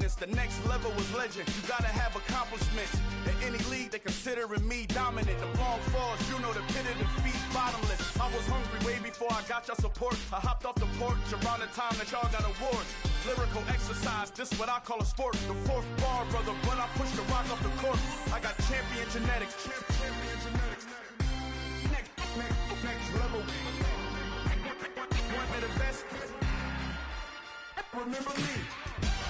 dominance. The next level was legend. You gotta have accomplishments. In any league, they considering me dominant. The long falls, you know the pit of defeat, bottomless. I was hungry way before I got your support. I hopped off the porch around the time that y'all got awards. Lyrical exercise, this what I call a sport. The fourth bar, brother, when I push the rock off the court. I got champion genetics. Champion genetics. Next level. One of the best. Remember me.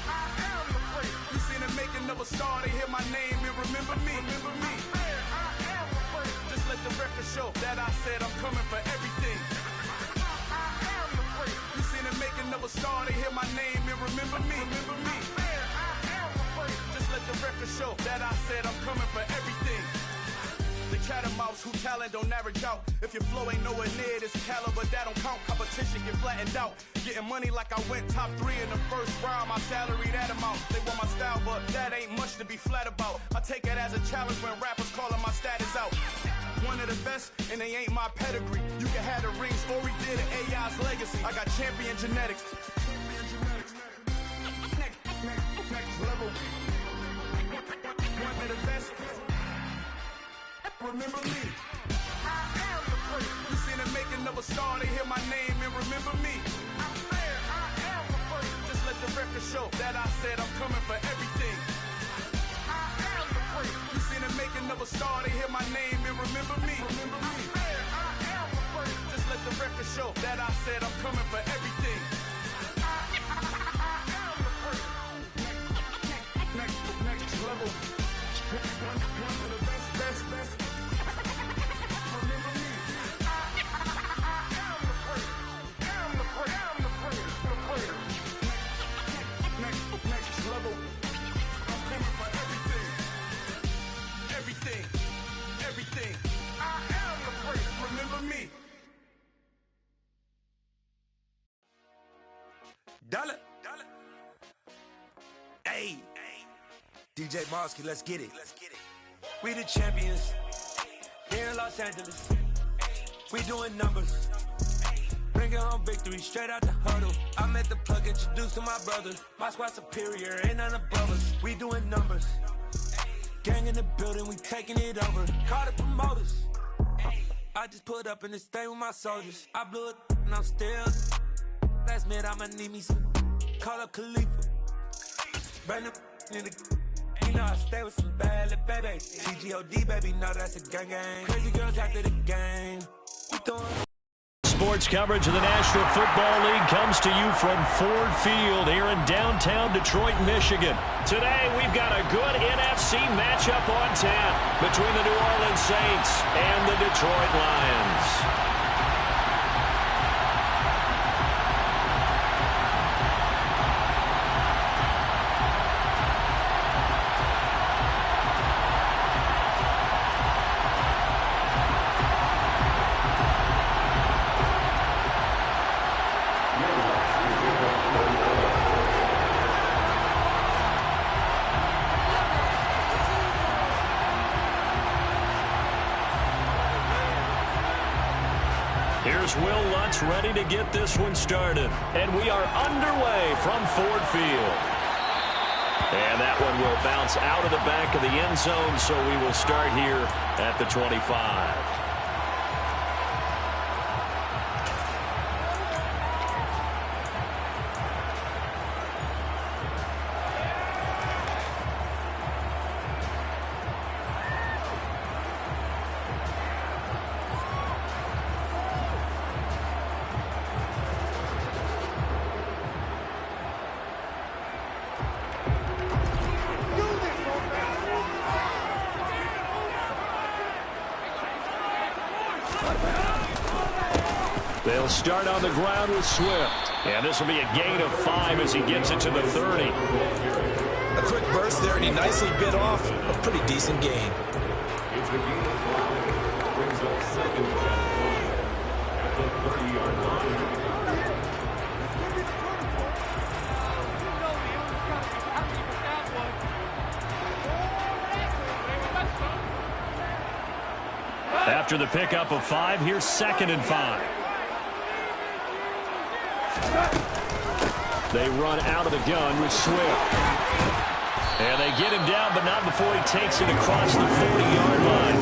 I am the place. You seen the making of a star, they hear my name and remember me. Remember me. I am the place. Just let the record show that I said I'm coming for everything. I am the place. You seen the making of a star, they hear my name and remember me. Remember me. I am the place. Just let the record show that I said I'm coming for everything. The catamounts who talent don't average out. If your flow ain't nowhere near this caliber, that don't count. Competition get flattened out. Getting money like I went top 3 in the first round. My salary that amount. They want my style, but that ain't much to be flat about. I take it as a challenge when rappers calling my status out. One of the best, and they ain't my pedigree. You can have the rings, or we did AI's legacy. I got champion genetics. Next level. One of the best. Remember me. I am the place. You seen the making of a star, they hear my name and remember me. I'm there. I am the place. Just let the record show that I said I'm coming for everything. I am the place. You seen the making of a star, they hear my name and remember me. Remember me. I'm there. I am the place. Just let the record show that I said I'm coming for everything. I am the place. Next level. One of the best. Everything. I am the place. Remember me. Dollar. Hey. DJ Mosky, let's get it. We the champions. Here in Los Angeles. We doing numbers. Bringing home victory straight out the huddle. I'm at the plug, introduced to my brother. My squad superior, ain't none above us. We doing numbers. Gang in the building, we taking it over. Call the promoters. I just put up in this thing with my soldiers. I blew it and I'm still. Last minute I'ma need me some. Call up Khalifa. Brand new in the. You know I stay with some bad little babies. TGOD baby, know that's a gang. Crazy girls after the game. We throwing. Sports coverage of the National Football League comes to you from Ford Field here in downtown Detroit, Michigan. Today, we've got a good NFC matchup on 10 between the New Orleans Saints and the Detroit Lions. Here's Will Lutz ready to get this one started. And we are underway from Ford Field. And that one will bounce out of the back of the end zone, so we will start here at the 25. They'll start on the ground with Swift. And this will be a gain of 5 as he gets it to the 30. A quick burst there, and he nicely bit off a pretty decent gain. It's a gain of 5. Brings up second down at the 30-yard line. After the pickup of 5, here's 2nd and 5. They run out of the gun with Swift. And they get him down, but not before he takes it across the 40-yard line.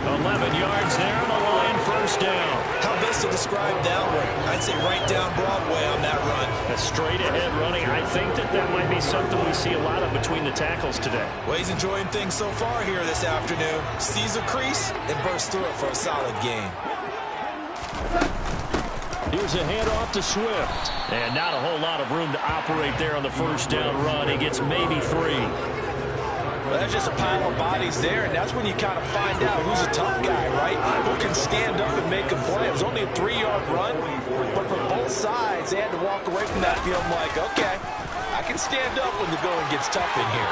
11 yards there, and a Lion first down. How best to describe that one? I'd say right down Broadway on that run. A straight-ahead running. I think that might be something we see a lot of between the tackles today. Well, he's enjoying things so far here this afternoon. Sees a crease and bursts through it for a solid gain. Here's a handoff to Swift. And not a whole lot of room to operate there on the first down run. He gets maybe 3. Well, that's just a pile of bodies there, and that's when you kind of find out who's a tough guy, right? Who can stand up and make a play. It was only a 3-yard run, but for both sides, they had to walk away from that feeling like, okay, I can stand up when the going gets tough in here.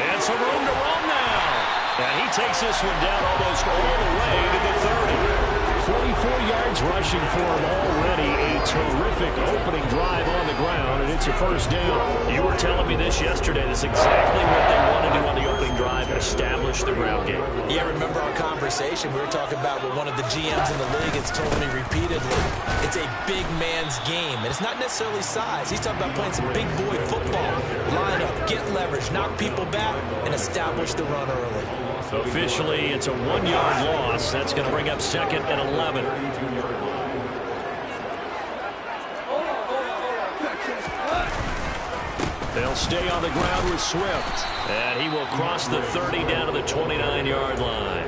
And some room to run now. And he takes this one down almost all the way to the 30. 44 yards rushing for him already. A terrific opening drive on the ground, and it's a first down. You were telling me this yesterday. That's exactly what they want to do on the opening drive, establish the ground game. Yeah, remember our conversation. We were talking about what one of the GMs in the league has told me repeatedly. It's a big man's game, and it's not necessarily size. He's talking about playing some big boy football. Line up, get leverage, knock people back, and establish the run early. Officially, it's a 1-yard loss. That's going to bring up 2nd and 11. They'll stay on the ground with Swift. And he will cross the 30 down to the 29-yard line.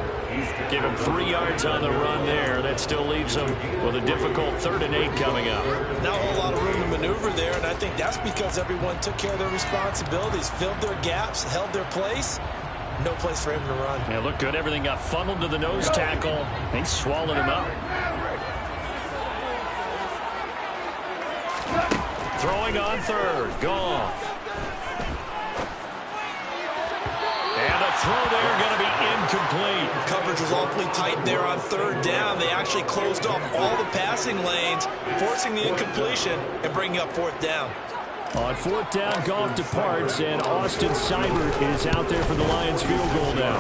Give him 3 yards on the run there. That still leaves him with a difficult 3rd and 8 coming up. Not a whole lot of room to maneuver there, and I think that's because everyone took care of their responsibilities, filled their gaps, held their place. No place for him to run. Yeah, looked good. Everything got funneled to the nose tackle. He swallowed him up. Throwing on 3rd. Gone. And a throw there going to be incomplete. Coverage was awfully tight there on 3rd down. They actually closed off all the passing lanes, forcing the incompletion and bringing up 4th down. On 4th down, Goff departs, and Austin Seibert is out there for the Lions field goal now.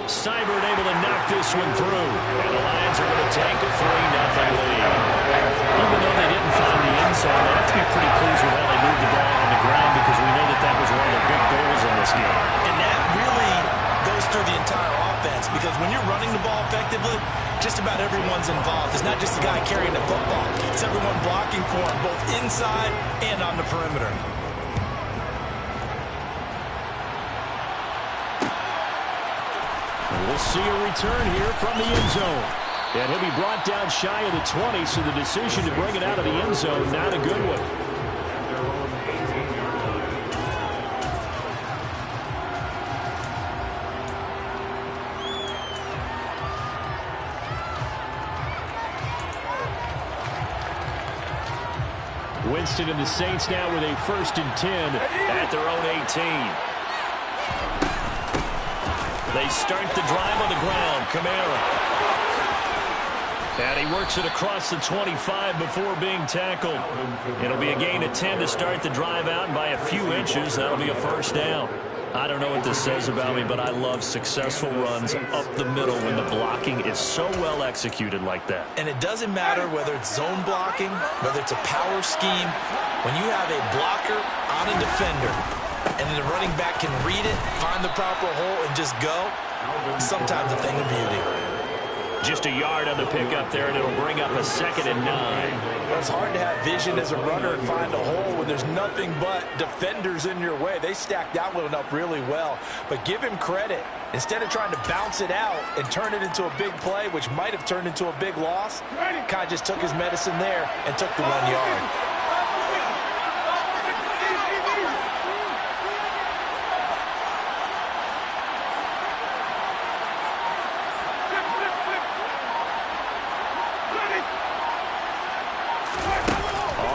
Seibert able to knock this one through, and the Lions are going to take a 3-0 lead. Even though they didn't find the end zone, they have to be pretty pleased with how they moved the ball on the ground, because we know that was one of their big goals in this game. And that really goes through the entire offense, because when you're running the ball effectively, just about everyone's involved. It's not just the guy carrying the football. It's everyone blocking for him, both inside and on the perimeter. We'll see a return here from the end zone. And he'll be brought down shy of the 20, so the decision to bring it out of the end zone, not a good one. Winston and the Saints now with a 1st and 10 at their own 18. They start the drive on the ground. Kamara. And he works it across the 25 before being tackled. It'll be a gain of 10 to start the drive out, and by a few inches, that'll be a first down. I don't know what this says about me, but I love successful runs up the middle when the blocking is so well executed like that. And it doesn't matter whether it's zone blocking, whether it's a power scheme. When you have a blocker on a defender, and then the running back can read it, find the proper hole, and just go, sometimes a thing of beauty. Just a yard on the pickup there, and it'll bring up a 2nd and 9. Well, it's hard to have vision as a runner and find a hole when there's nothing but defenders in your way. They stacked that one up really well. But give him credit. Instead of trying to bounce it out and turn it into a big play, which might have turned into a big loss, kind of just took his medicine there and took the 1 yard.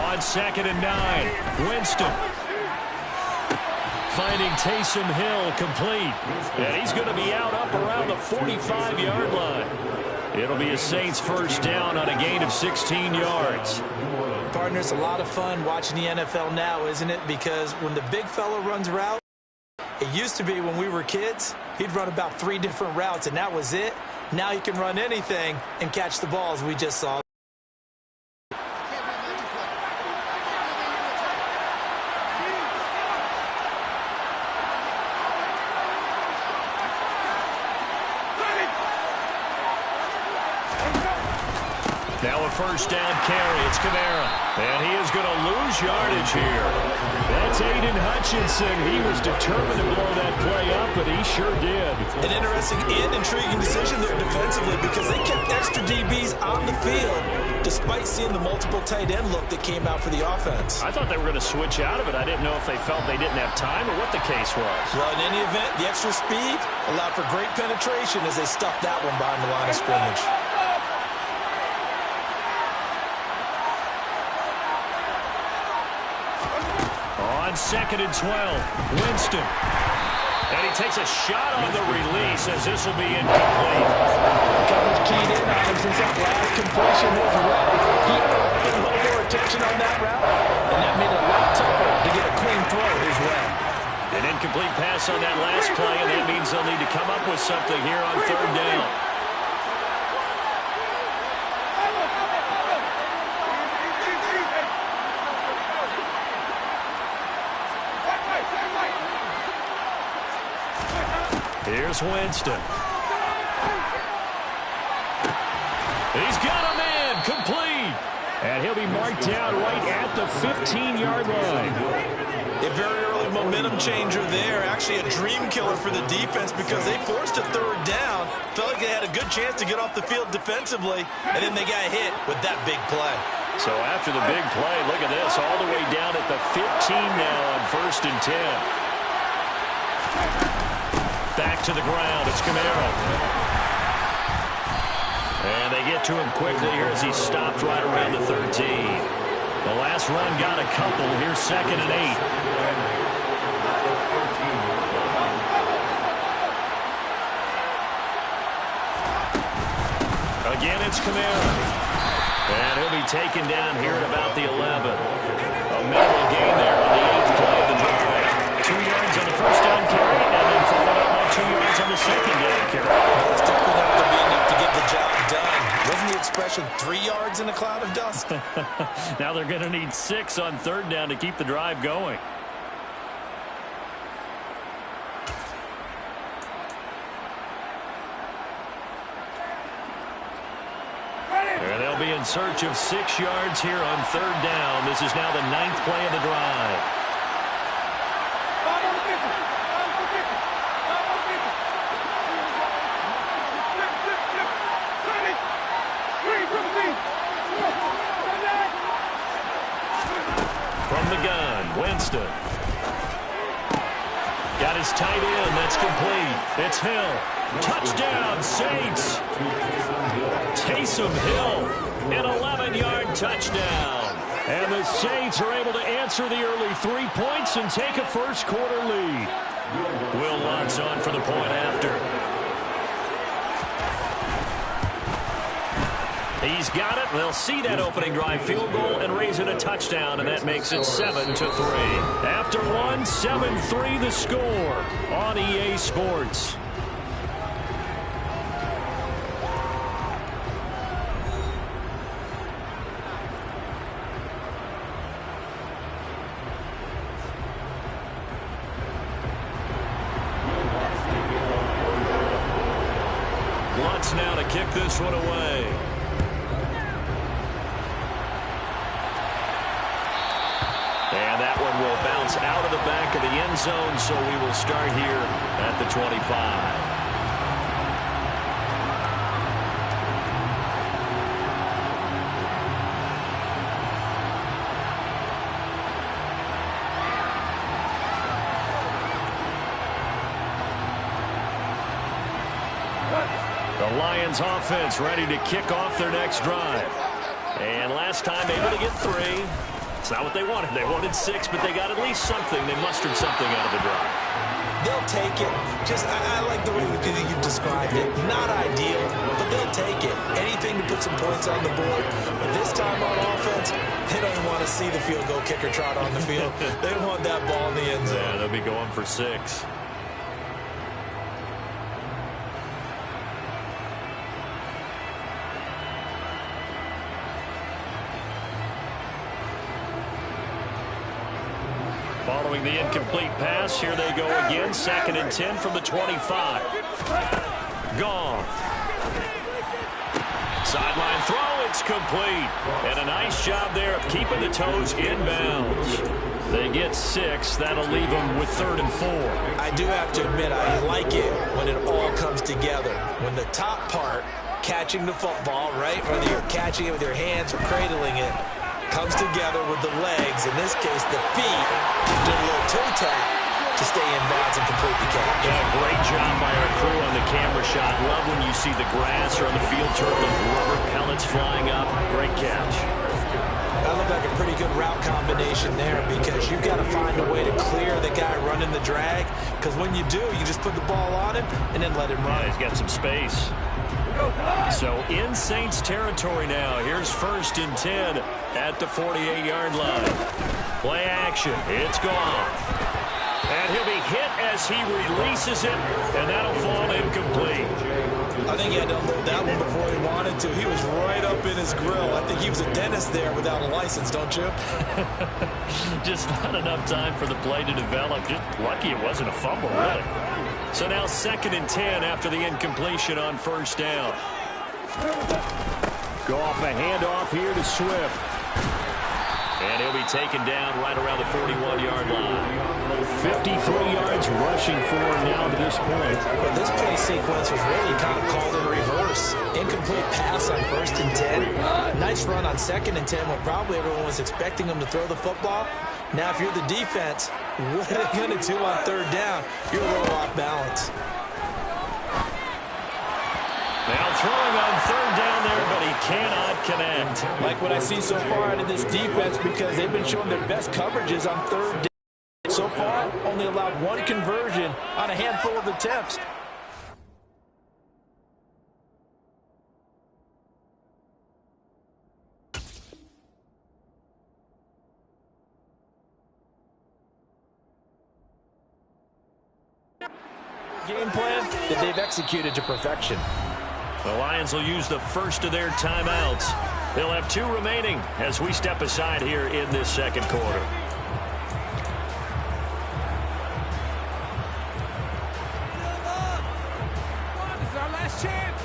On 2nd and 9, Winston. Finding Taysom Hill complete. And he's going to be out up around the 45-yard line. It'll be a Saints first down on a gain of 16 yards. Partner, it's a lot of fun watching the NFL now, isn't it? Because when the big fella runs a route, it used to be when we were kids, he'd run about 3 different routes, and that was it. Now he can run anything and catch the ball, as we just saw. first down carry. It's Kamara. And he is going to lose yardage here. That's Aiden Hutchinson. He was determined to blow that play up, and he sure did. An interesting and intriguing decision there defensively because they kept extra DBs on the field despite seeing the multiple tight end look that came out for the offense. I thought they were going to switch out of it. I didn't know if they felt they didn't have time or what the case was. Well, in any event, the extra speed allowed for great penetration as they stuffed that one behind the line of scrimmage. On 2nd and 12, Winston. And he takes a shot on the release as this will be incomplete. Coverage keyed in on him since that last completion was ready. He put a little more attention on that route, and that made it a lot tougher to get a clean throw his way. An incomplete pass on that last play, and that means they'll need to come up with something here on 3rd down. Here's Winston. He's got him in, complete. And he'll be marked down right at the 15-yard line. A very early momentum changer there. Actually a dream killer for the defense because they forced a 3rd down. Felt like they had a good chance to get off the field defensively, and then they got hit with that big play. So after the big play, look at this, all the way down at the 15 now on 1st and 10. Back to the ground. It's Kamara. And they get to him quickly here as he stopped right around the 13. The last run got a couple. Here's 2nd and 8. Again, it's Kamara. And he'll be taken down here at about the 11. A minimal gain there on the 8th play of the drive. 2 yards on the first down carry, and then followed up by 2 yards on the second down carry. It's definitely not going to be enough to get the job done. Wasn't the expression 3 yards in a cloud of dust? Now they're going to need 6 on 3rd down to keep the drive going. And they'll be in search of 6 yards here on 3rd down. This is now the 9th play of the drive. From the gun, Winston. Got his tight end. That's complete. It's Hill. Touchdown, Saints. Taysom Hill, an 11-yard touchdown. And the Saints are able to answer the early 3 points and take a first-quarter lead. Will Lutz on for the point after. He's got it. They'll see that opening drive field goal and raise it a touchdown, and that makes it 7-3. After one, 7-3 the score on EA Sports. Lutz now to kick this one away. And that one will bounce out of the back of the end zone, so we will start here at the 25. The Lions offense ready to kick off their next drive. And last time able to get 3. It's not what they wanted. They wanted 6, but they got at least something. They mustered something out of the drive. They'll take it. I like the way you described it. Not ideal, but they'll take it. Anything to put some points on the board. But this time on offense, they don't want to see the field goal kicker trot on the field. They want that ball in the end zone. Yeah, they'll be going for 6. Following the incomplete pass, here they go again. 2nd and 10 from the 25. Gone. Sideline throw, it's It's complete. And a nice job there of keeping the toes in bounds. They get 6. That'll leave them with 3rd and 4. I do have to admit, I like it when it all comes together. When the top part, catching the football, right, whether you're catching it with your hands or cradling it, comes together with the legs, in this case the feet, do a little toe tap to stay in bounds and complete the catch. Yeah, great job by our crew on the camera shot. Love when you see the grass or on the field turf, those rubber pellets flying up. Great catch. That looked like a pretty good route combination there because you've got to find a way to clear the guy running the drag, because when you do, you just put the ball on him and then let him run. Yeah, he's got some space. So in Saints territory now. Here's 1st and 10 at the 48-yard line. Play action. It's gone. And he'll be hit as he releases it, and that'll fall incomplete. I think he had to unload that one before he wanted to. He was right up in his grill. I think he was a dentist there without a license, don't you? Just not enough time for the play to develop. Just lucky it wasn't a fumble, really. So now 2nd and 10 after the incompletion on 1st down. Goff a handoff here to Swift. And he'll be taken down right around the 41-yard line. 53 yards rushing for now to this point. But this play sequence was really kind of called in reverse. Incomplete pass on 1st and 10. Nice run on 2nd and 10 when probably everyone was expecting him to throw the football. Now if you're the defense, what are they going to do on 3rd down? You're a little off balance. Now throwing on 3rd down there, but he cannot connect. Like what I see so far out of this defense, because they've been showing their best coverages on 3rd down. So far, only allowed 1 conversion on a handful of attempts. Game plan that they've executed to perfection. The Lions will use the first of their timeouts. They'll have 2 remaining as we step aside here in this 2nd quarter. This is our last chance.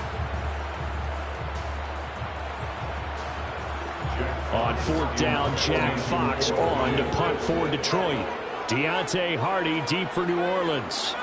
On 4th down, Jack Fox on to punt for Detroit. Deontay Hardy deep for New Orleans.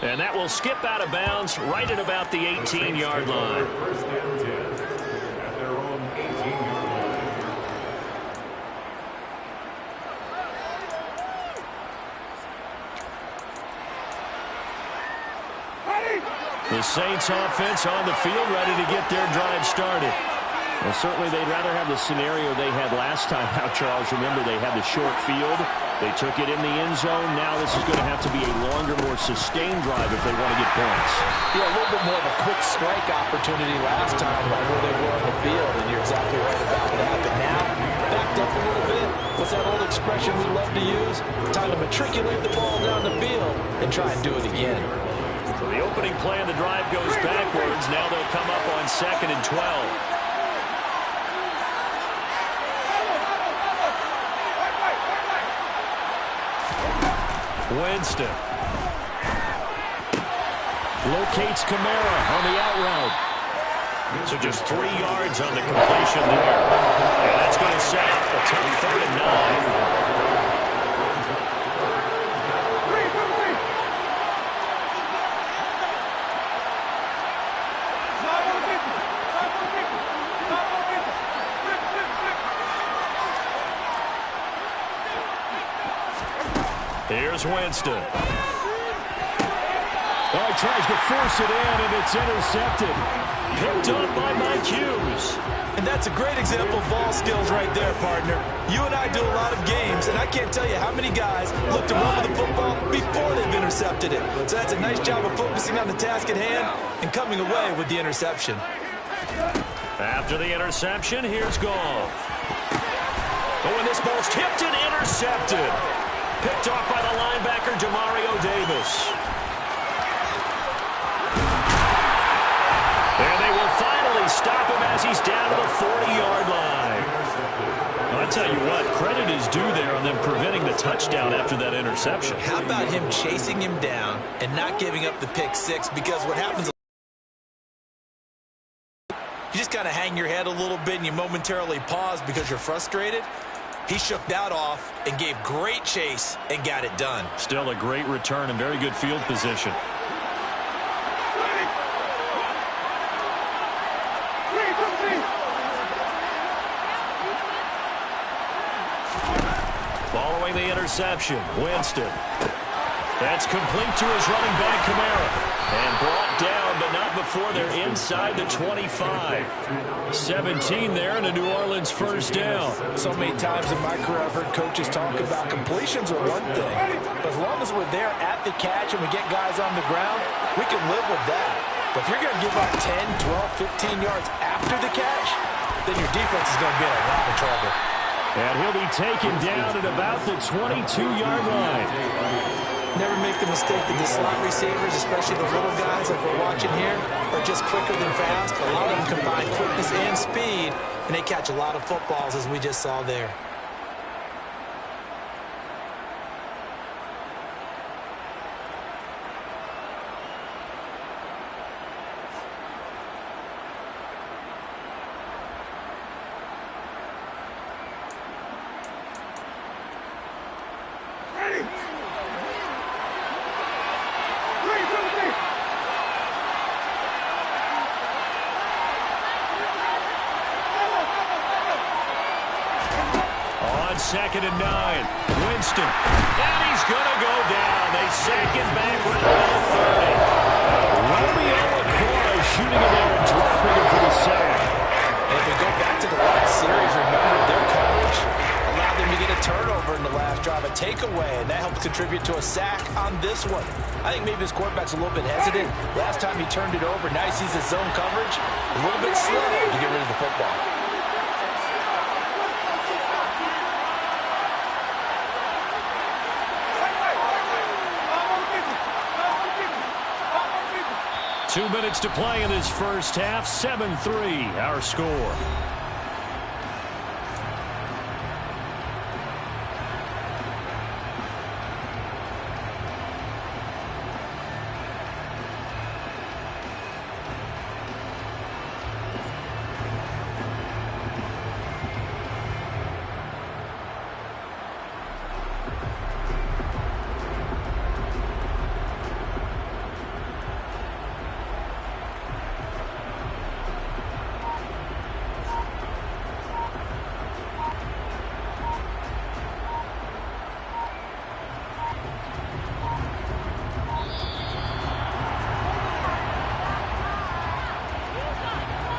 And that will skip out of bounds right at about the 18-yard line. 1st and 10 at their own 18-yard line. The Saints offense on the field ready to get their drive started. Well, certainly they'd rather have the scenario they had last time out, Charles. Remember, they had the short field. They took it in the end zone. Now this is going to have to be a longer, more sustained drive if they want to get points. Yeah, a little bit more of a quick strike opportunity last time right where they were on the field, and you're exactly right about that. But now, backed up a little bit. What's that old expression we love to use? Time to matriculate the ball down the field and try and do it again. So the opening play of the drive goes backwards. Now they'll come up on 2nd and 12. Winston locates Kamara on the out route. So just 3 yards on the completion there. And that's going to set up a tough 3rd and 9. Here's Winston. Oh, he tries to force it in, and it's intercepted. Picked up by Mike Hughes. And that's a great example of ball skills right there, partner. You and I do a lot of games, and I can't tell you how many guys look to run with the football before they've intercepted it. So that's a nice job of focusing on the task at hand and coming away with the interception. After the interception, here's Goff. Oh, and this ball's tipped and intercepted. Picked off by the linebacker, Demario Davis. And they will finally stop him as he's down to the 40-yard line. touchdown after that interception. How about him chasing him down and not giving up the pick six? Because what happens, you just kind of hang your head a little bit and you momentarily pause because you're frustrated. He shook that off and gave great chase and got it done. Still a great return and very good field position. Following the interception, Winston. That's complete to his running back, Kamara. And brought down, but not before they're inside the 25. 17 there and a New Orleans first down. So many times in my career I've heard coaches talk about completions are one thing. But as long as we're there at the catch and we get guys on the ground, we can live with that. But if you're going to give up 10, 12, 15 yards after the catch, then your defense is going to be in a lot of trouble. And he'll be taken down at about the 22-yard line. Never make the mistake that the slot receivers, especially the little guys like we're watching here, are just quicker than fast. A lot of them combine quickness and speed, and they catch a lot of footballs, as we just saw there. Second and 9. Winston. And he's going to go down. They sack him back right at the 30. Romeo Okwara shooting him there and dropping him for the sack. And if we go back to the last series, remember their coverage allowed them to get a turnover in the last drive, a takeaway, and that helped contribute to a sack on this one. I think maybe this quarterback's a little bit hesitant. Last time he turned it over, now he sees his zone coverage a little bit slow to get rid of the football. Two minutes to play in this first half. 7-3, our score.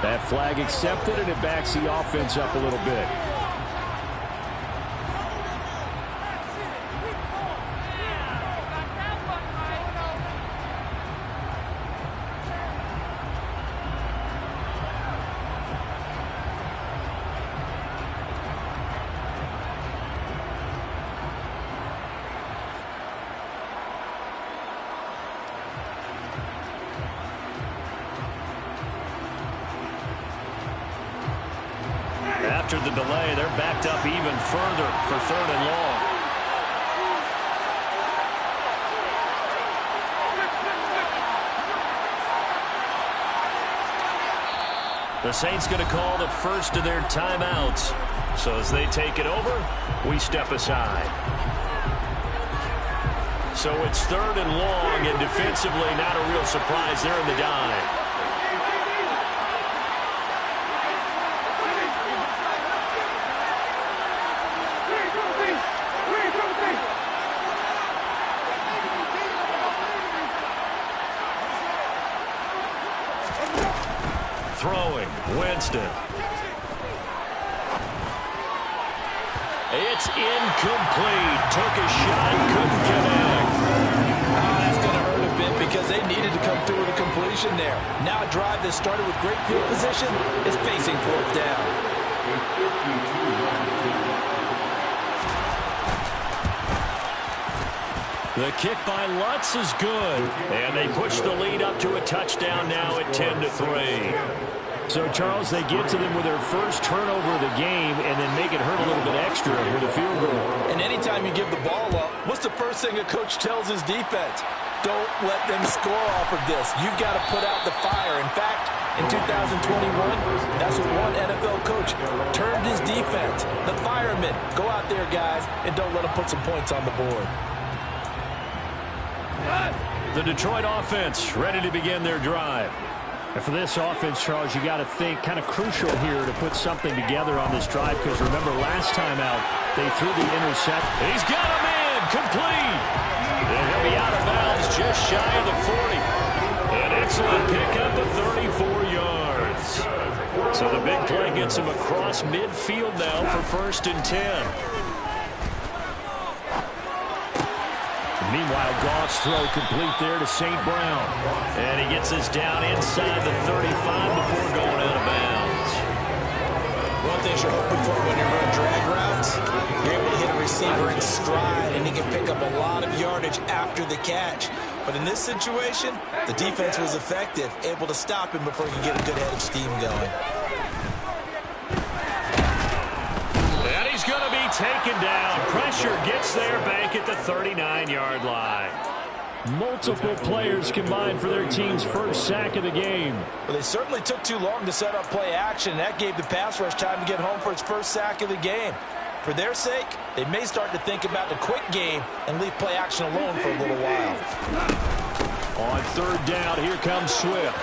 That flag accepted, and it backs the offense up a little bit. After the delay, they're backed up even further for 3rd and long. The Saints going to call the first of their timeouts. So as they take it over, we step aside. So it's 3rd and long, and defensively not a real surprise there in the dive. Throwing, Winston. It's incomplete. Took a shot, couldn't connect. Oh, that's going to hurt a bit because they needed to come through with a completion there. Now a drive that started with great field position is facing 4th down. The kick by Lutz is good. And they push the lead up to a touchdown now at 10-3. So, Charles, they get to them with their first turnover of the game and then make it hurt a little bit extra with a field goal. And anytime you give the ball up, what's the first thing a coach tells his defense? Don't let them score off of this. You've got to put out the fire. In fact, in 2021, that's what one NFL coach termed his defense. The firemen. Go out there, guys, and don't let them put some points on the board. The Detroit offense ready to begin their drive. And for this offense, Charles, you got to think kind of crucial here to put something together on this drive, because remember last time out, they threw the intercept. He's got him in, complete. And he'll be out of bounds just shy of the 40. An excellent pickup of 34 yards. So the big play gets him across midfield now for 1st and 10. Meanwhile, Goff's throw complete there to St. Brown. And he gets us down inside the 35 before going out of bounds. One thing you're hoping for when you run drag routes, you're able to hit a receiver in stride, and he can pick up a lot of yardage after the catch. But in this situation, the defense was effective, able to stop him before he could get a good head of steam going. And he's going to be taken down. Pressure gets there back at the 39-yard line. Multiple players combined for their team's first sack of the game. Well, they certainly took too long to set up play action. That gave the pass rush time to get home for its first sack of the game. For their sake, they may start to think about the quick game and leave play action alone for a little while. On 3rd down, here comes Swift.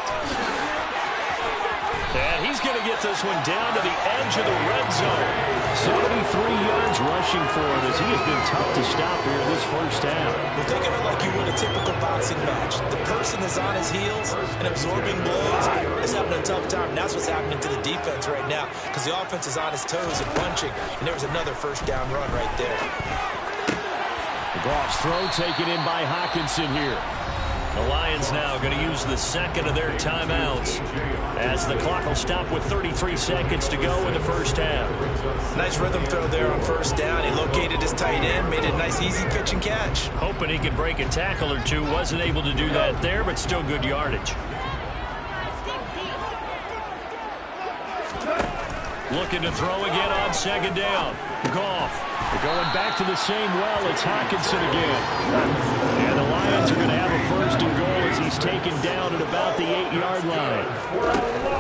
And he's going to get this one down to the edge of the red zone. 73 yards rushing for him as he has been tough to stop here this first half. Well, think of it like you would a typical boxing match. The person is on his heels and absorbing blows is having a tough time. And that's what's happening to the defense right now, because the offense is on his toes and punching. And there was another 1st down run right there. Goff's throw taken in by Hockenson here. The Lions now going to use the second of their timeouts as the clock will stop with 33 seconds to go in the first half. Nice rhythm throw there on 1st down. He located his tight end, made it a nice easy pitch and catch. Hoping he could break a tackle or two. Wasn't able to do that there, but still good yardage. Looking to throw again on 2nd down. Goff. They're going back to the same well. It's Hockenson again. And the Lions are going to have a 1st and goal as he's taken down at about the 8-yard line.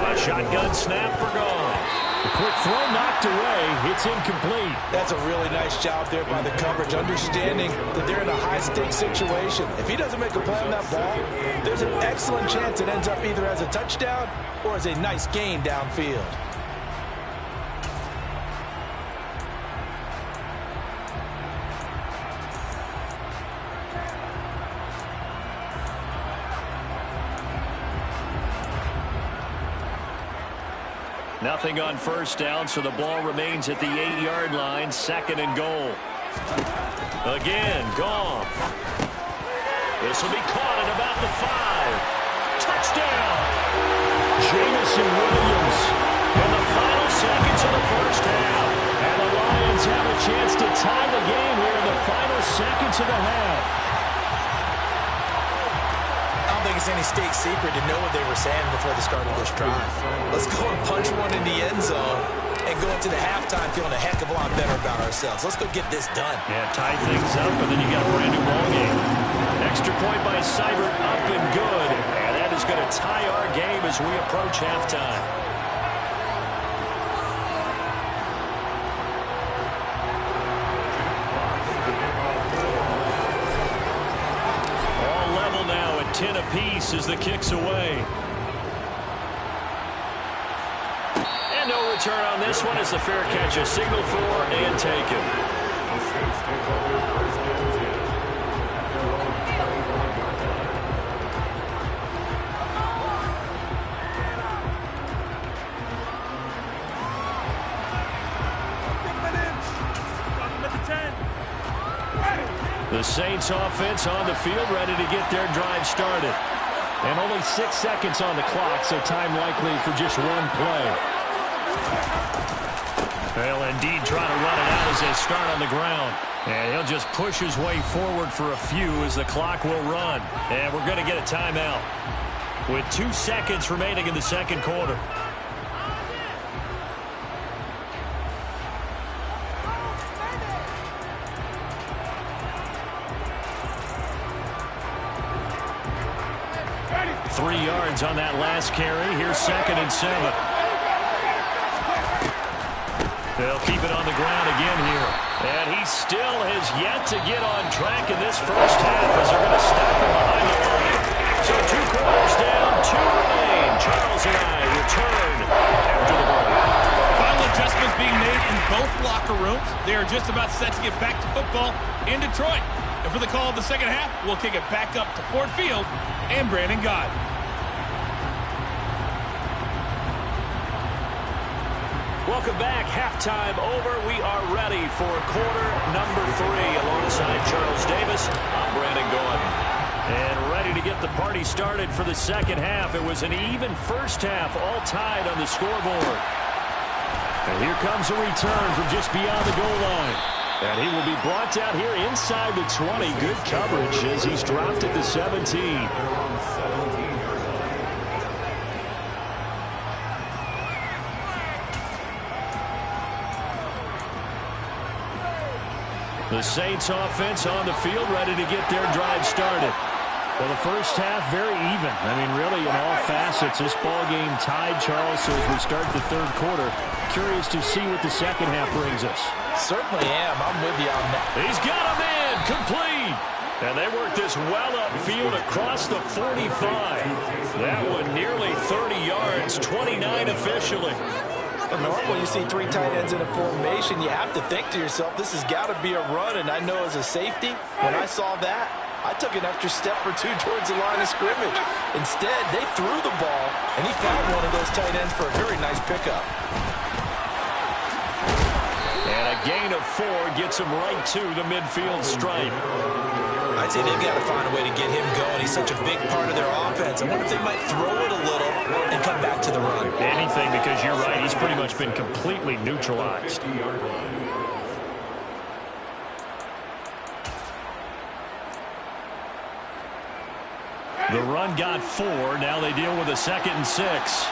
A shotgun snap for Goff. A quick throw knocked away. It's incomplete. That's a really nice job there by the coverage, understanding that they're in a high-stakes situation. If he doesn't make a play on that ball, there's an excellent chance it ends up either as a touchdown or as a nice gain downfield. Nothing on 1st down, so the ball remains at the 8-yard line. 2nd and goal. Again, Goff. This will be caught at about the 5. Touchdown! Jamison Williams in the final seconds of the first half. And the Lions have a chance to tie the game here in the final seconds of the half. I don't think it's any state secret to know what they were saying before the start of this drive. Let's go and punch one in the end zone and go into the halftime feeling a heck of a lot better about ourselves. Let's go get this done. Yeah, tie things up, and then you got a brand new ball game. Extra point by Seibert, up and good. And that is going to tie our game as we approach halftime. All level now at 10 apiece as the kick's away. And no return on this one as the fair catch is signaled for and taken. The Saints offense on the field ready to get their drive started. And only 6 seconds on the clock, so time likely for just one play. They'll indeed try to run it out as they start on the ground. And he'll just push his way forward for a few as the clock will run. And we're going to get a timeout with 2 seconds remaining in the second quarter. 3 yards on that last carry. Here's 2nd and 7. They'll keep it on the ground again here. And he still has yet to get on track in this first half as they're going to stop him behind the line. So 2 quarters down, 2 remain. Charles and I return after the break. Final adjustments being made in both locker rooms. They are just about set to get back to football in Detroit. And for the call of the second half, we'll kick it back up to Ford Field and Brandon Gott. Welcome back. Halftime over. We are ready for quarter number 3. Alongside Charles Davis, I'm Brandon Gott. And ready to get the party started for the second half. It was an even first half, all tied on the scoreboard. And here comes a return from just beyond the goal line. And he will be brought down here inside the 20. Good coverage as he's dropped at the 17. The Saints offense on the field, ready to get their drive started. Well, the first half, very even. I mean, really, in all facets, this ball game tied, Charles. So as we start the third quarter, curious to see what the second half brings us. Certainly am. I'm with you on that. He's got him in, complete. And they work this well upfield across the 45. That one nearly 30 yards, 29 officially. Normally, you see 3 tight ends in a formation, you have to think to yourself, this has got to be a run. And I know as a safety, when I saw that, I took an extra step or 2 towards the line of scrimmage. Instead, they threw the ball, and he found one of those tight ends for a very nice pickup. And a gain of 4 gets him right to the midfield stripe. I'd say they've got to find a way to get him going. He's such a big part of their offense. I wonder if they might throw it a little and come back to the run. Anything, because you're right. He's pretty much been completely neutralized. The run got 4. Now they deal with a 2nd and 6.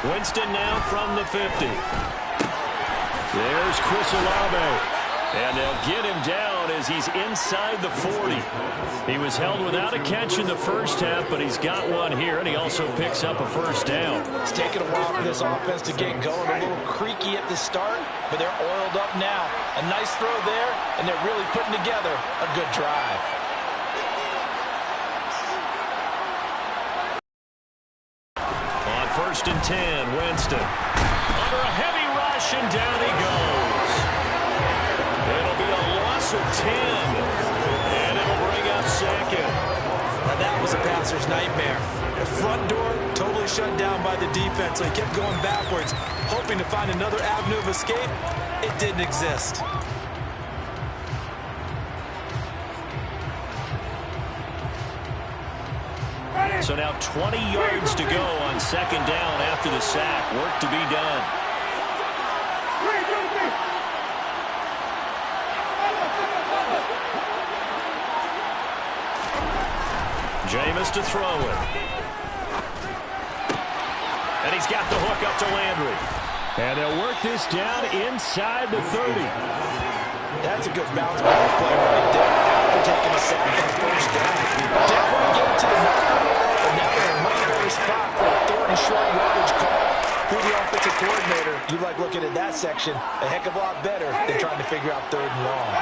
Winston now from the 50. There's Chris Olave. And they'll get him down as he's inside the 40. He was held without a catch in the first half, but he's got one here, and he also picks up a first down. It's taken a while for this offense to get going. A little creaky at the start, but they're oiled up now. A nice throw there, and they're really putting together a good drive. On 1st and 10, Winston. Under a heavy rush, and down he goes. It'll be a loss of 10, and it'll bring up 2nd. Now that was a passer's nightmare. The front door totally shut down by the defense, so he kept going backwards, hoping to find another avenue of escape. It didn't exist. So now 20 yards to go on 2nd down after the sack. Work to be done. Jameis to throw it. And he's got the hook up to Landry. And they'll work this down inside the 30. That's a good bounce ball play right there after taking a sack on 1st down. Deathrow get it to the marker, and now they're in a much better spot for a 3rd and short yardage call. Who's the offensive coordinator? You like looking at that section a heck of a lot better than trying to figure out 3rd and long.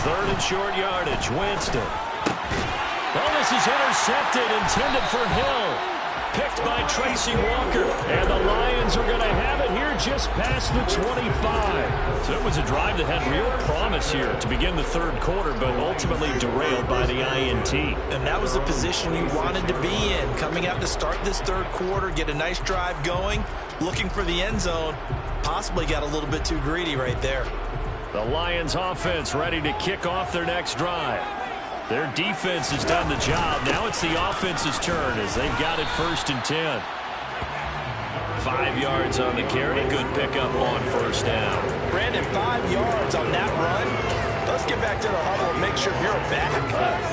3rd and short yardage. Winston. Oh, this is intercepted, intended for Hill. Picked by Tracy Walker. And the Lions are going to have it here just past the 25. So it was a drive that had real promise here to begin the 3rd quarter, but ultimately derailed by the INT. And that was the position you wanted to be in. Coming out to start this 3rd quarter, get a nice drive going, looking for the end zone. Possibly got a little bit too greedy right there. The Lions offense ready to kick off their next drive. Their defense has done the job. Now it's the offense's turn as they've got it 1st and 10. 5 yards on the carry. Good pickup on 1st down. Brandon, 5 yards on that run. Those let's get back to the huddle and make sure you're back.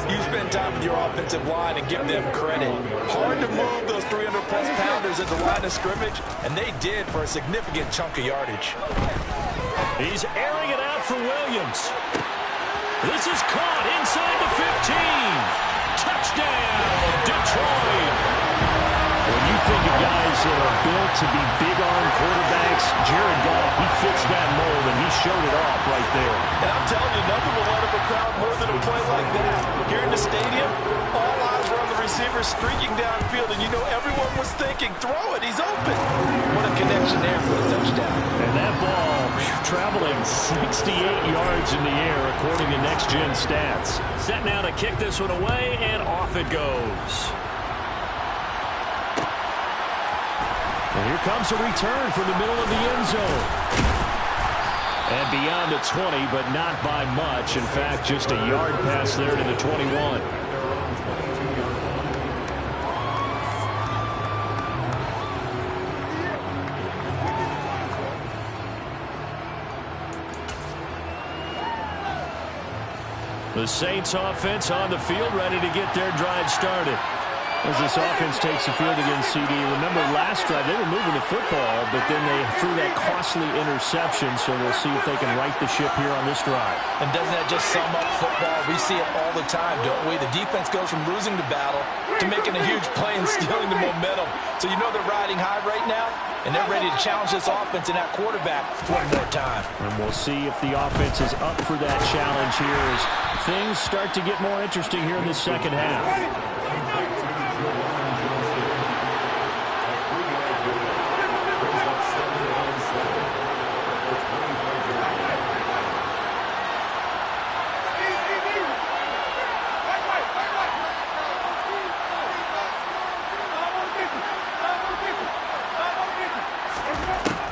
You spend time with your offensive line and give them credit. Hard to move those 300-plus pounders at the line of scrimmage, and they did for a significant chunk of yardage. He's airing it out for Williams. This is caught inside the 15. Touchdown, Detroit. When you think of guys that are built to be big-arm quarterbacks, Jared Goff, he fits that mold, and he showed it off right there. And I'm telling you, nothing will light up a crowd more than a play like that. Here in the stadium, all eyes were on the receiver streaking downfield, and you know everyone was thinking, throw it, he's open. What a connection there for a touchdown. And that ball traveling 68 yards in the air, according to Next Gen Stats. Set now to kick this one away, and off it goes. And here comes a return from the middle of the end zone. And beyond the 20, but not by much. In fact, just a yard pass there to the 21. The Saints offense on the field, ready to get their drive started. As this offense takes the field against CD, remember last drive they were moving the football, but then they threw that costly interception, so we'll see if they can right the ship here on this drive. And doesn't that just sum up football? We see it all the time, don't we? The defense goes from losing the battle to making a huge play and stealing the momentum. So you know they're riding high right now, and they're ready to challenge this offense and that quarterback one more time. And we'll see if the offense is up for that challenge here as things start to get more interesting here in the second half.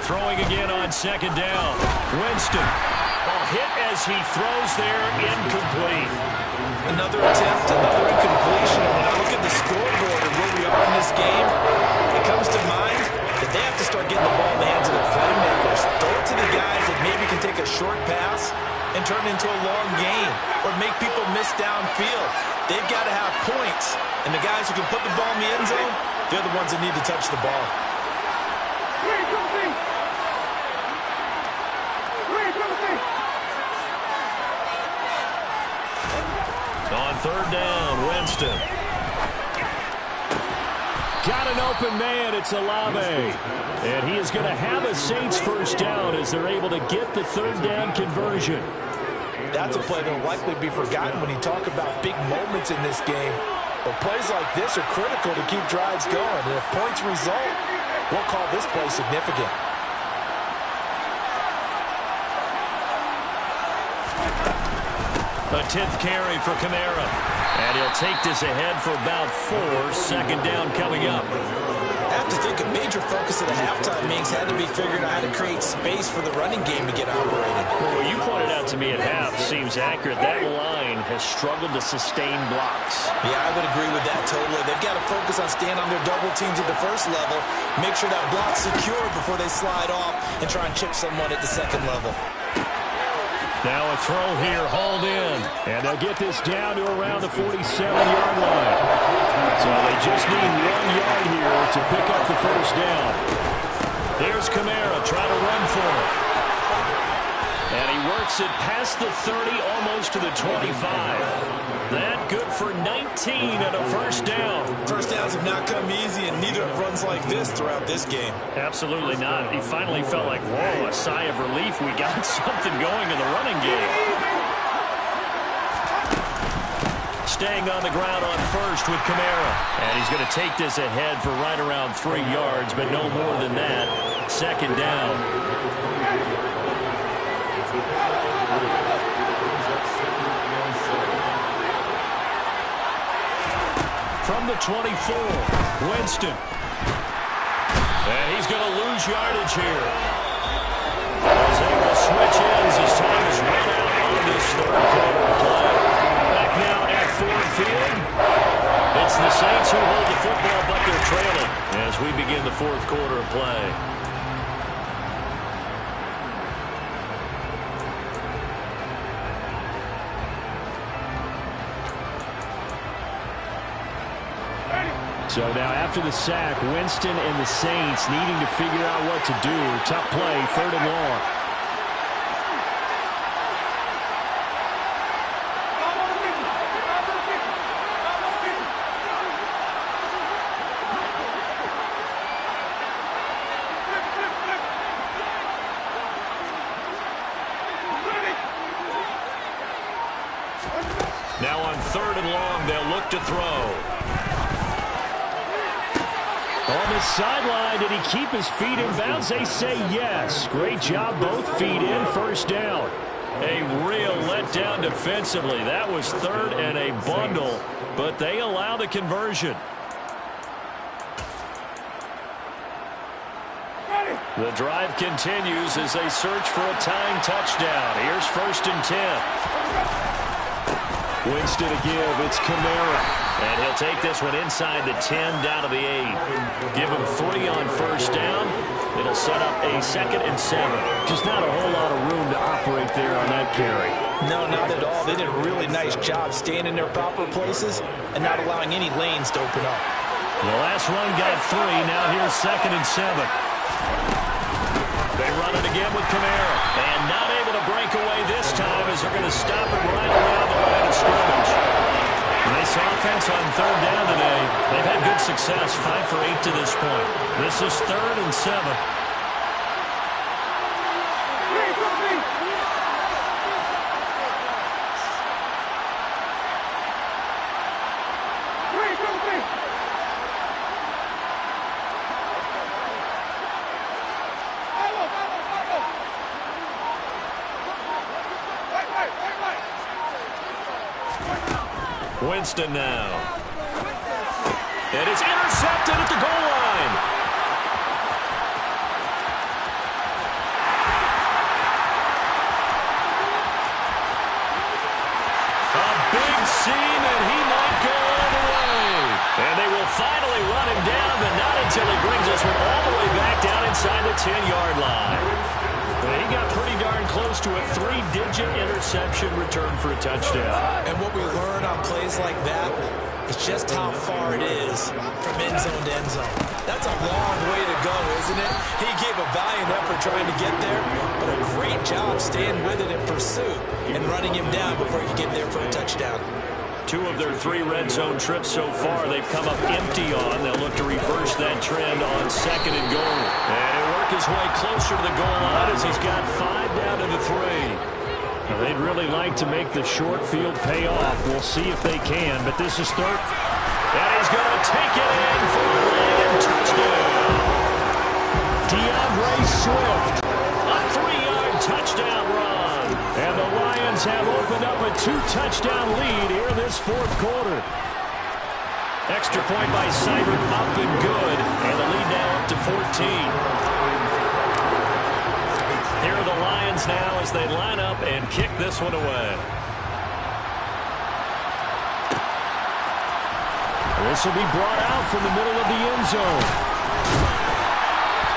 Throwing again on second down. Winston. A hit as he throws there, incomplete. Another attempt, another incompletion. And when I look at the scoreboard and where we are in this game, it comes to mind that they have to start getting the ball in the hands of their playmakers. Throw it to the guys that maybe can take a short pass and turn it into a long gain or make people miss downfield. They've got to have points. And the guys who can put the ball in the end zone, they're the ones that need to touch the ball. On third down, Winston. Got an open man, it's Olave. And he is going to have a Saints first down as they're able to get the third down conversion. That's a play that will likely be forgotten when you talk about big moments in this game. But plays like this are critical to keep drives going. And if points result, we'll call this play significant. A 10th carry for Kamara. And he'll take this ahead for about 4. Second down coming up. I have to think a major focus of the halftime meetings had to be figuring out how to create space for the running game to get operating. Well, what you pointed out to me at half seems accurate. That line has struggled to sustain blocks. Yeah, I would agree with that totally. They've got to focus on staying on their double teams at the first level, make sure that block's secure before they slide off and try and chip someone at the second level. Now a throw here, hauled in. And they'll get this down to around the 47-yard line. So they just need 1 yard here to pick up the first down. There's Kamara trying to run for it. And he works it past the 30, almost to the 25. That good for 19 and a first down. First downs have not come easy, and neither have runs like this throughout this game. Absolutely not. He finally felt like, whoa, a sigh of relief. We got something going in the running game. Staying on the ground on first with Kamara. And he's going to take this ahead for right around 3 yards, but no more than that. Second down. From the 24, Winston. And he's going to lose yardage here. As they will switch ends as time is run out on this third quarter play. Back now at Ford Field. It's the Saints who hold the football, but they're trailing as we begin the fourth quarter of play. So now after the sack, Winston and the Saints needing to figure out what to do. Tough play, 3rd and long. Now on 3rd and long, they'll look to throw. On the sideline, did he keep his feet in bounds? They say yes. Great job, both feet in, 1st down. A real letdown defensively. That was 3rd and a bundle, but they allow the conversion. The drive continues as they search for a tying touchdown. Here's 1st and 10. Winston to give. It's Kamara. And he'll take this one inside the 10 down to the 8. Give him 3 on 1st down. It'll set up a 2nd and 7. Just not a whole lot of room to operate there on that carry. No, not at all. They did a really nice job staying in their proper places and not allowing any lanes to open up. The last run got 3. Now here's 2nd and 7. They run it again with Kamara. And not able to break away this time as they're going to stop it right around the line of scrimmage. Nice offense on 3rd down today. They've had good success, 5 for 8 to this point. This is 3rd and 7. Winston now. And it's intercepted at the goal line. A big seam, and he might go all the way. And they will finally run him down, but not until he brings us one all the way back down inside the 10-yard line. He got pretty darn close to a 3-digit interception return for a touchdown. And what we learn on plays like that is just how far it is from end zone to end zone. That's a long way to go, isn't it? He gave a valiant effort trying to get there, but a great job staying with it in pursuit and running him down before he could get there for a touchdown. 2 of their 3 red zone trips so far they've come up empty on. They'll look to reverse that trend on 2nd and goal. And he'll work his way closer to the goal line as he's got 5 down to the 3. Now, they'd really like to make the short field pay off. We'll see if they can, but this is 3rd. And he's going to take it in for a Lion touchdown. DeAndre Swift, a 3-yard touchdown run. And the Lions have opened up a 2-touchdown lead here this 4th quarter. Extra point by Seibert, up and good. And the lead now up to 14. Here are the Lions now as they line up and kick this one away. This will be brought out from the middle of the end zone.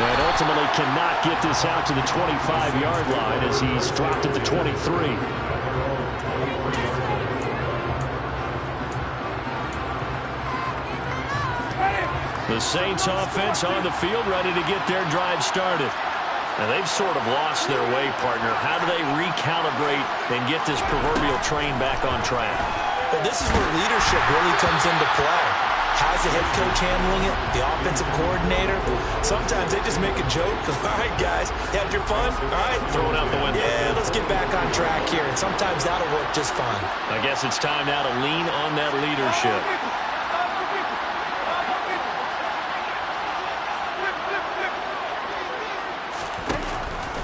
And ultimately cannot get this out to the 25-yard line as he's dropped at the 23. The Saints offense on the field ready to get their drive started. And they've sort of lost their way, partner. How do they recalibrate and get this proverbial train back on track? Well, this is where leadership really comes into play. How's the head coach handling it? The offensive coordinator? Sometimes they just make a joke. All right, guys, you had your fun? All right. Throw it out the window. Yeah, let's get back on track here. And sometimes that'll work just fine. I guess it's time now to lean on that leadership.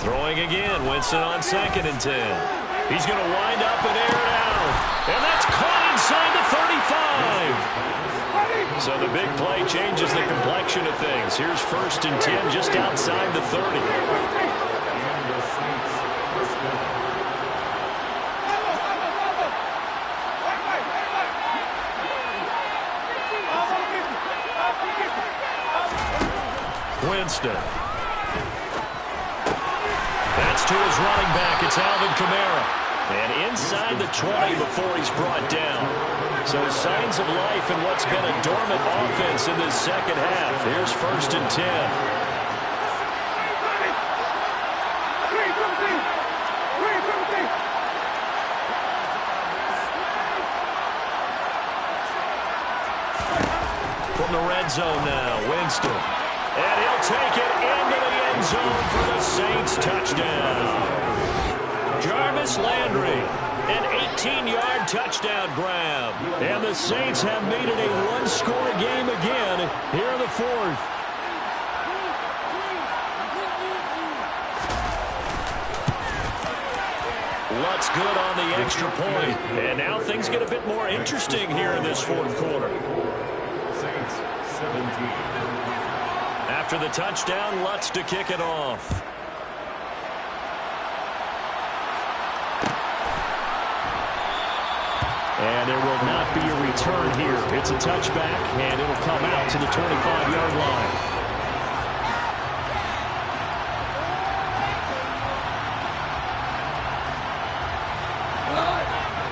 Throwing again. Winston on 2nd and 10. He's going to wind up and air it out. And that's caught inside the 35. So the big play changes the complexion of things. Here's 1st and 10 just outside the 30. Winston. That's to his running back. It's Alvin Kamara. And inside the 20 before he's brought down. So signs of life in what's been a dormant offense in this second half. Here's 1st and 10. From the red zone now, Winston. And he'll take it into the end zone for the Saints touchdown. Jarvis Landry, an 18-yard touchdown grab. And the Saints have made it a one-score game again here in the 4th. Lutz good on the extra point. And now things get a bit more interesting here in this 4th quarter. Saints 17. After the touchdown, Lutz to kick it off. And there will not be a return here. It's a touchback, and it'll come out to the 25-yard line.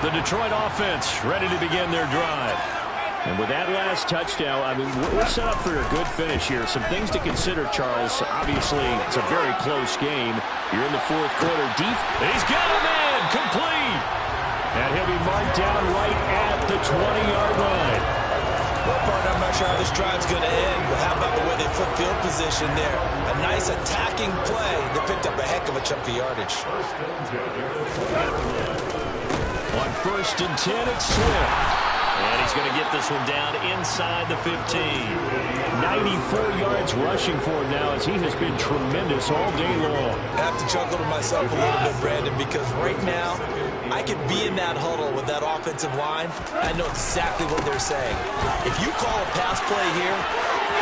The Detroit offense ready to begin their drive. And with that last touchdown, I mean, we're set up for a good finish here. Some things to consider, Charles. Obviously, it's a very close game. You're in the 4th quarter. Deep. He's got him in. Complete. And he'll be marked down right at the 20-yard line. Well, partner, I'm not sure how this drive's going to end, but how about the way they flip field position there? A nice attacking play. They picked up a heck of a chunk of yardage. On 1st and 10, it's Swift. And he's going to get this one down inside the 15. 94 yards rushing for him now as he has been tremendous all day long. I have to chuckle to myself a little bit, Brandon, because right now I could be in that huddle with that offensive line. I know exactly what they're saying. If you call a pass play here,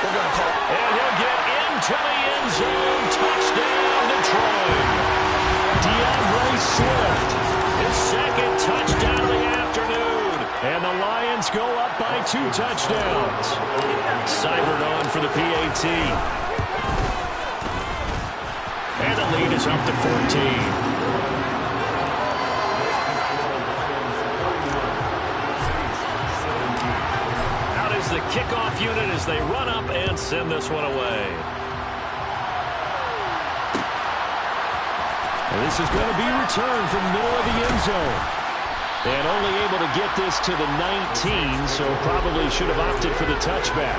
we're going to call it. And he'll get into the end zone. Touchdown, Detroit. DeAndre Swift, his 2nd touchdown of the afternoon. And the Lions go up by 2 touchdowns. Seibert on for the PAT. And the lead is up to 14. Out is the kickoff unit as they run up and send this one away. And this is going to be returned from the middle of the end zone. And only able to get this to the 19, so probably should have opted for the touchback.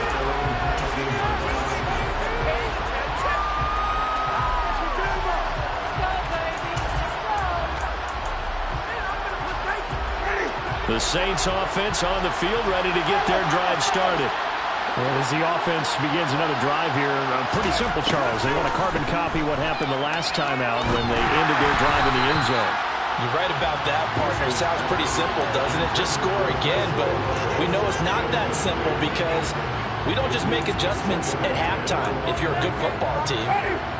The Saints offense on the field ready to get their drive started. And as the offense begins another drive here, pretty simple, Charles. They want to carbon copy what happened the last time out when they ended their drive in the end zone. You're right about that, partner. Sounds pretty simple, doesn't it? Just score again, but we know it's not that simple because we don't just make adjustments at halftime if you're a good football team.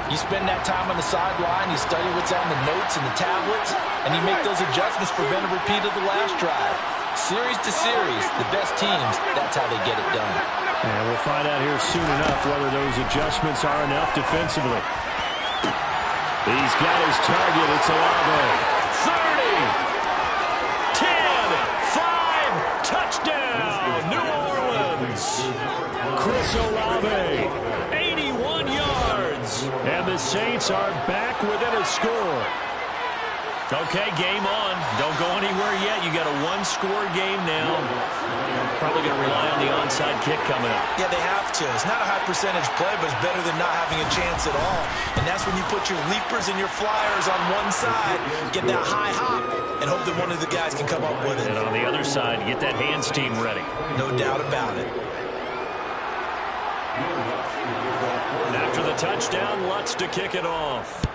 You spend that time on the sideline, you study what's on the notes and the tablets, and you make those adjustments to prevent a repeat of the last drive. Series to series, the best teams, that's how they get it done. And we'll find out here soon enough whether those adjustments are enough defensively. He's got his target. It's Olave. 30, 10, 5, touchdown, New Orleans. Chris Olave, 81 yards. And the Saints are back within a score. Okay, game on. Don't go anywhere yet. You got a one-score game now. Probably going to rely on the onside kick coming up. Yeah, they have to. It's not a high percentage play, but it's better than not having a chance at all. And that's when you put your leapers and your flyers on one side, get that high hop, and hope that one of the guys can come up with it. And on the other side, get that hands team ready. No doubt about it. After the touchdown, Lutz to kick it off.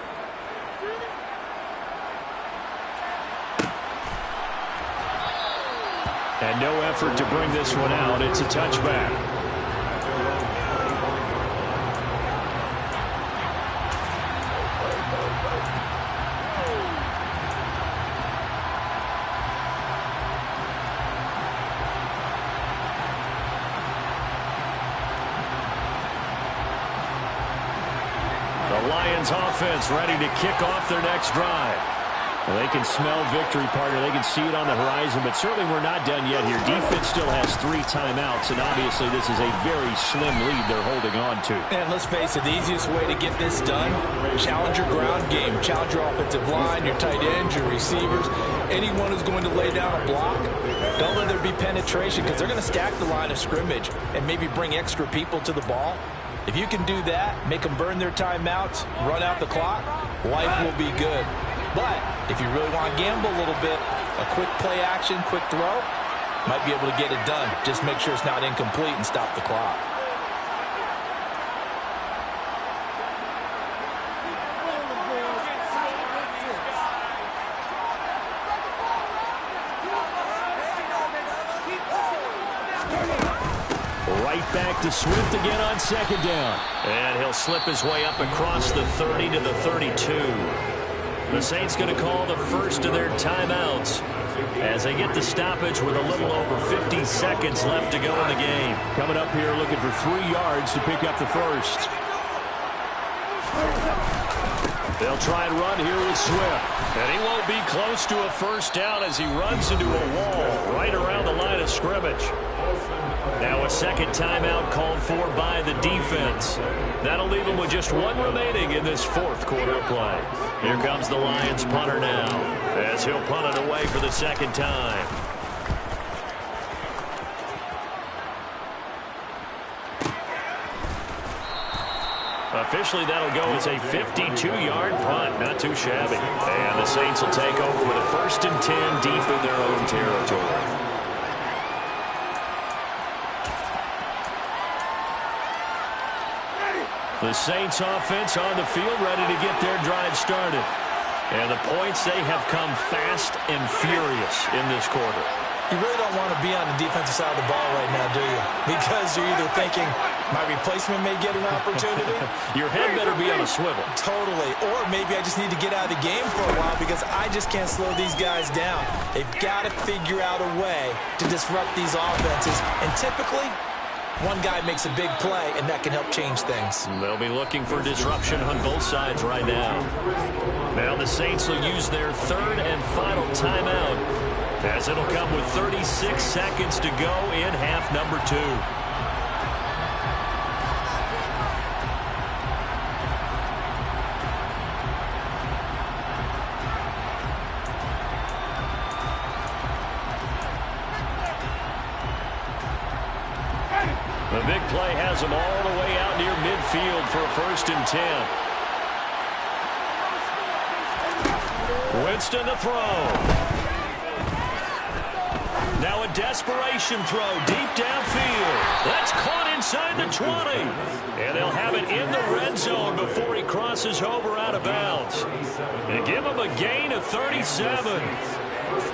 And no effort to bring this one out. It's a touchback. The Lions offense ready to kick off their next drive. Well, they can smell victory, partner. They can see it on the horizon, but certainly we're not done yet here. Defense still has 3 timeouts, and obviously this is a very slim lead they're holding on to. And let's face it, the easiest way to get this done, challenge your ground game. Challenge your offensive line, your tight ends, your receivers, anyone who's going to lay down a block. Don't let there be penetration because they're going to stack the line of scrimmage and maybe bring extra people to the ball. If you can do that, make them burn their timeouts, run out the clock, life will be good. But if you really want to gamble a little bit, a quick play action, quick throw, might be able to get it done. Just make sure it's not incomplete and stop the clock. Right back to Swift again on 2nd down. And he'll slip his way up across the 30 to the 32. The Saints going to call the first of their timeouts as they get the stoppage with a little over 50 seconds left to go in the game. Coming up here looking for 3 yards to pick up the first. They'll try and run here with Swift. And he won't be close to a first down as he runs into a wall right around the line of scrimmage. Now a second timeout called for by the defense. That'll leave them with just 1 remaining in this 4th quarter of play. Here comes the Lions punter now as he'll punt it away for the 2nd time. Officially, that'll go as a 52-yard punt. Not too shabby. And the Saints will take over with a 1st and 10 deep in their own territory. The Saints offense on the field ready to get their drive started. And the points, they have come fast and furious in this quarter. You really don't want to be on the defensive side of the ball right now, do you? Because you're either thinking, my replacement may get an opportunity. Your head better be on a swivel. Totally. Or maybe I just need to get out of the game for a while because I just can't slow these guys down. They've got to figure out a way to disrupt these offenses. And typically, one guy makes a big play, and that can help change things. They'll be looking for disruption on both sides right now. Now the Saints will use their 3rd and final timeout, as it'll come with 36 seconds to go in half number 2. The big play has them all the way out near midfield for a 1st and 10. Winston to throw. Now a desperation throw deep downfield. That's caught inside the 20. And they'll have it in the red zone before he crosses over out of bounds. And give him a gain of 37.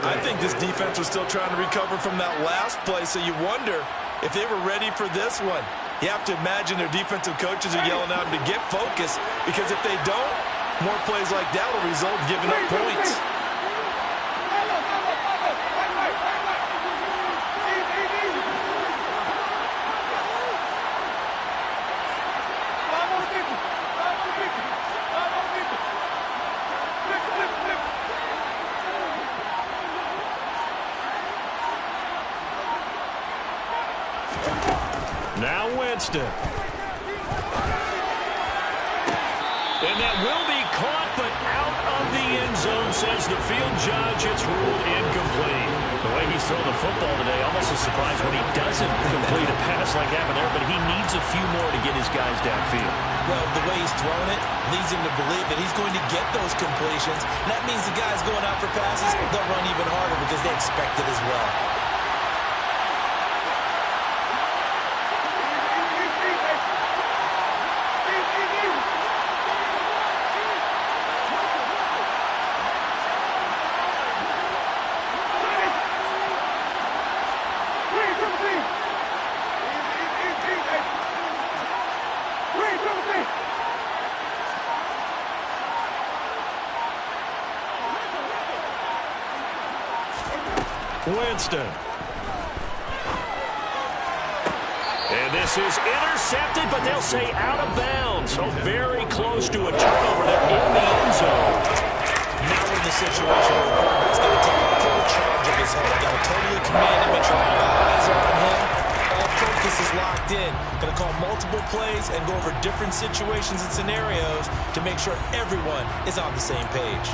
I think this defense was still trying to recover from that last play, so you wonder if they were ready for this one. You have to imagine their defensive coaches are yelling at them to get focused, because if they don't, more plays like that will result in giving up points. Now Winston. And that will be caught, but out of the end zone, says the field judge. It's ruled incomplete. The way he's thrown the football today, almost a surprise when he doesn't complete a pass like that there, but he needs a few more to get his guys downfield. Well, the way he's thrown it leads him to believe that he's going to get those completions. And that means the guys going out for passes, they'll run even harder because they expect it as well. Winston. And this is intercepted, but they'll say out of bounds. So very close to a turnover there in the end zone. Now we're in the situation where the quarterback's got to take full charge of his home. Got to totally command him, make sure all eyes are on him. All focus is locked in. Going to call multiple plays and go over different situations and scenarios to make sure everyone is on the same page.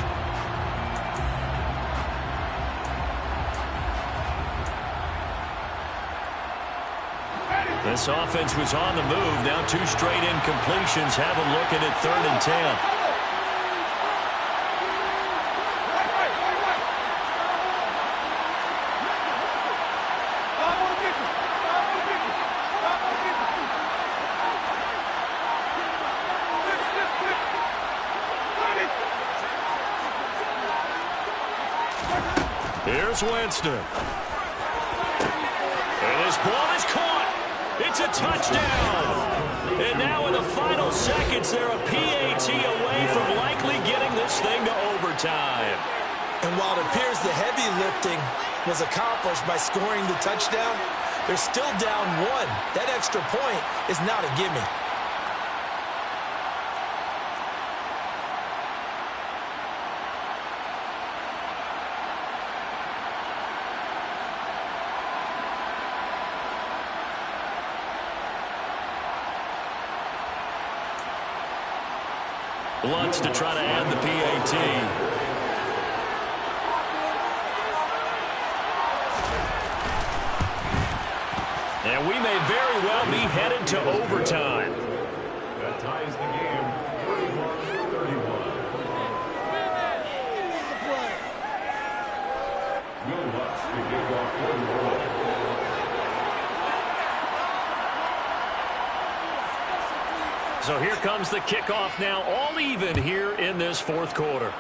This offense was on the move. Now 2 straight incompletions have them looking at 3rd and 10. Here's Winston. And his ball is caught. It's a touchdown. And now in the final seconds, they're a PAT away from likely getting this thing to overtime. And while it appears the heavy lifting was accomplished by scoring the touchdown, they're still down 1. That extra point is not a gimme. Lutz to try to add the PAT. And we may very well be headed to overtime. That ties the game, 31-31. Will Lutz to kick off for the ball. So here comes the kickoff now, all even here in this 4th quarter.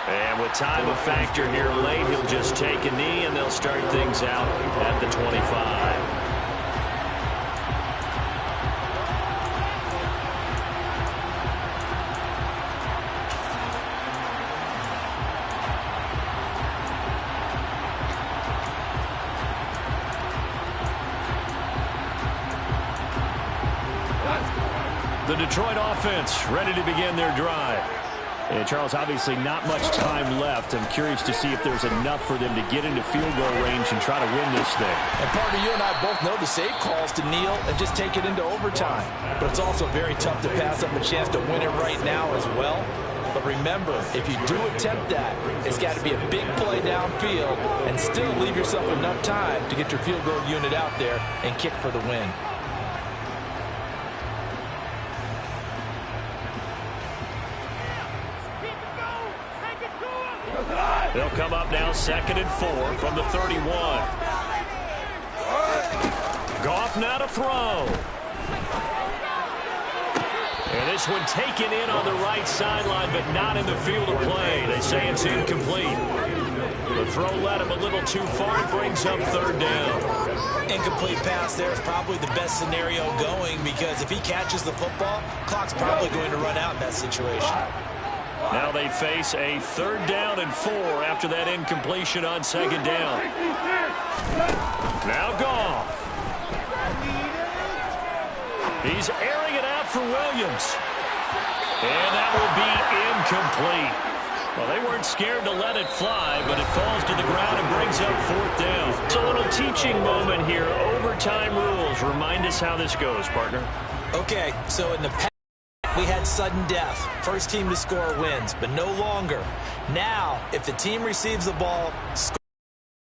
And with time a factor here late, he'll just take a knee and they'll start things out at the 25. The Detroit offense ready to begin their drive. And Charles, obviously not much time left. I'm curious to see if there's enough for them to get into field goal range and try to win this thing. And partner, you and I both know the save calls to kneel and just take it into overtime. But it's also very tough to pass up a chance to win it right now as well. But remember, if you do attempt that, it's got to be a big play downfield and still leave yourself enough time to get your field goal unit out there and kick for the win. They'll come up now 2nd and 4 from the 31. Goff now to throw. And this one taken in on the right sideline, but not in the field of play. They say it's incomplete. The throw led him a little too far. It brings up 3rd down. Incomplete pass there is probably the best scenario going because if he catches the football, clock's probably going to run out in that situation. Now they face a 3rd down and 4 after that incompletion on 2nd down. Now Goff. He's airing it out for Williams. And that will be incomplete. Well, they weren't scared to let it fly, but it falls to the ground and brings up 4th down. It's a little teaching moment here. Overtime rules. Remind us how this goes, partner. Okay, so in the past, we had sudden death. First team to score wins, but no longer. Now, if the team receives the ball, score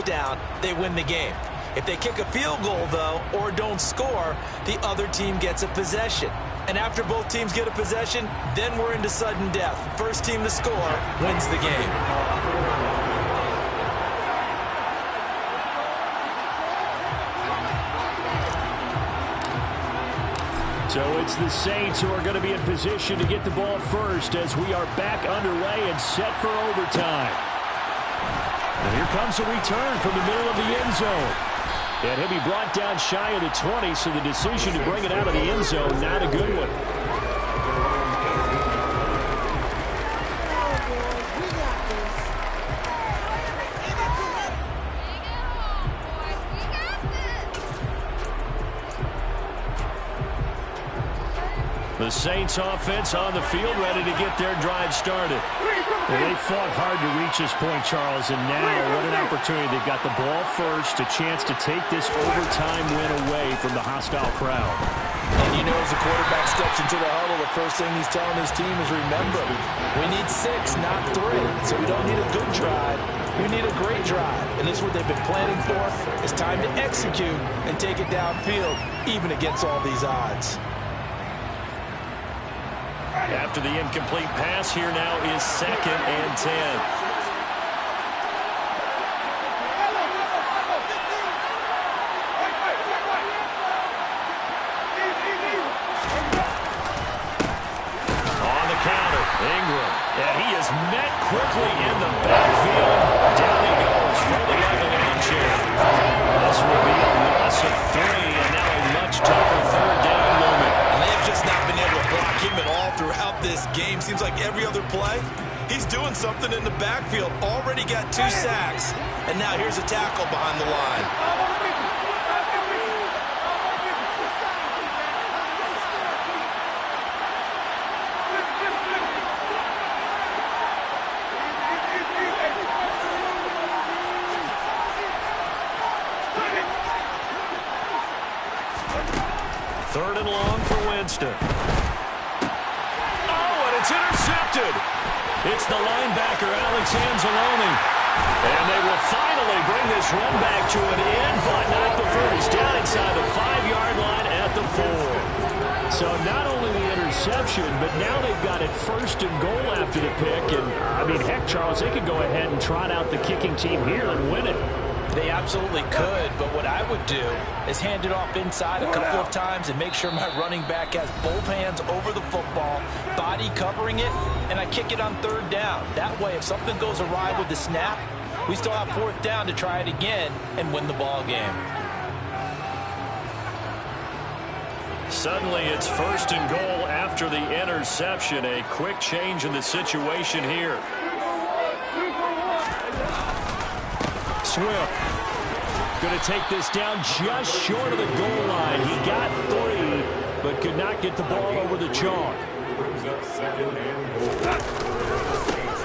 down, they win the game. If they kick a field goal, though, or don't score, the other team gets a possession. And after both teams get a possession, then we're into sudden death. First team to score wins the game. So it's the Saints who are going to be in position to get the ball first as we are back underway and set for overtime. And here comes a return from the middle of the end zone. And he'll be brought down shy of the 20, so the decision to bring it out of the end zone, not a good one. The Saints offense on the field, ready to get their drive started. Well, they fought hard to reach this point, Charles, and now what an opportunity. They've got the ball first, a chance to take this overtime win away from the hostile crowd. And you know, as the quarterback steps into the huddle, the first thing he's telling his team is, remember, we need 6, not 3. So we don't need a good drive. We need a great drive. And this is what they've been planning for. It's time to execute and take it downfield, even against all these odds. After the incomplete pass, here now is 2nd and 10. On the counter, Ingram. And he is met quickly in the backfield. Down he goes, folding like a lawn chair. This will be a loss of 3, and now a much tougher 3rd down looming. And they have just not been able to block him at all throughout this game. Seems like every other play, he's doing something in the backfield. Already got 2 sacks, and now here's a tackle behind the line. Third and long for Winston. Oh, and it's intercepted. It's the linebacker, Alex Anzalone. And they will finally bring this run back to an end, but not before he's down inside the 5-yard line at the 4. So not only the interception, but now they've got it 1st and goal after the pick. And, I mean, heck, Charles, they could go ahead and trot out the kicking team here and win it. They absolutely could, but what I would do is hand it off inside a couple of times and make sure my running back has both hands over the football, body covering it, and I kick it on 3rd down. That way, if something goes awry with the snap, we still have 4th down to try it again and win the ball game. Suddenly, it's 1st and goal after the interception. A quick change in the situation here. Swift going to take this down just short of the goal line. He got 3, but could not get the ball over the chalk.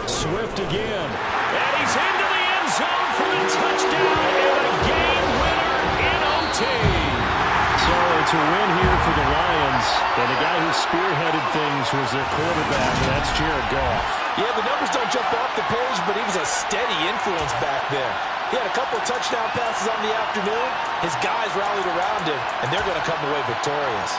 Swift again. And he's into the end zone for a touchdown and a game winner in OT. So it's a win here for the Lions, and the guy who spearheaded things was their quarterback, and that's Jared Goff. Yeah, the numbers don't jump off the page, but he was a steady influence back there. He had a couple of touchdown passes on the afternoon. His guys rallied around him, and they're going to come away victorious.